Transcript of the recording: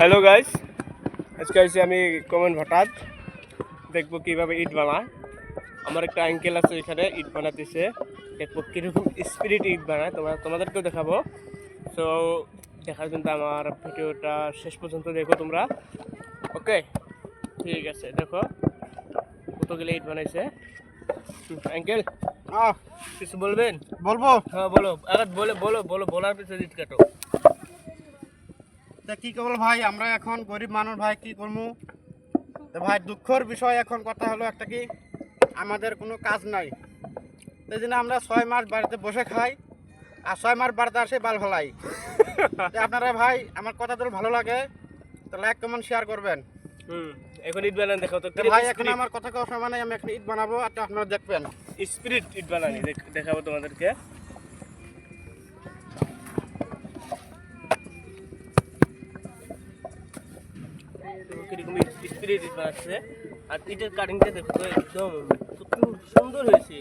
Hello guys, আজকে আছি আমি কমেন্ট হঠাৎ দেখবো কিভাবে ইট বানায়। আমার একটা আঙ্কেল আছে এখানে ইট বানাতেছে, দেখবো কীরকম স্পিরিট ইট বানায় তোমাদেরকেও দেখাবো। সো দেখার জন্য আমার ভিডিওটা শেষ পর্যন্ত দেখো তোমরা। ওকে, ঠিক আছে, দেখো কতগুলো ইট বানাইছে। আঙ্কেল কিছু বলবেন? বলবো হ্যাঁ বলো, আরে বলো বলো বলো, বলার পিছনে ইট কাটো। তা কি করবো ভাই, আমরা এখন গরিব মানুষ ভাই, কি করবো? তো ভাই দুঃখের বিষয় এখন কথা হলো একটা, কি আমাদের কোনো কাজ নাই, এই জন্য আমরা 6 মাস বাড়িতে বসে খাই আর 6 মাস বাড়িতে আসে বাল ফেলাই। আপনারা ভাই আমার কথা যদি ভালো লাগে তো লাইক কমেন্ট শেয়ার করবেন। এখন ইট বানান দেখাও তো। ভাই এখন আমার কথা কওয়ার সময় নাই, আমি এখন ইট বানাবো আর আপনারা দেখবেন স্পিরিট ইট বানানি দেখাবো তোমাদেরকে। কিরকম স্পিরিট ইট বানাচ্ছে, আর ইটের কাটিংটা দেখো তো, একদম কত সুন্দর হয়েছে।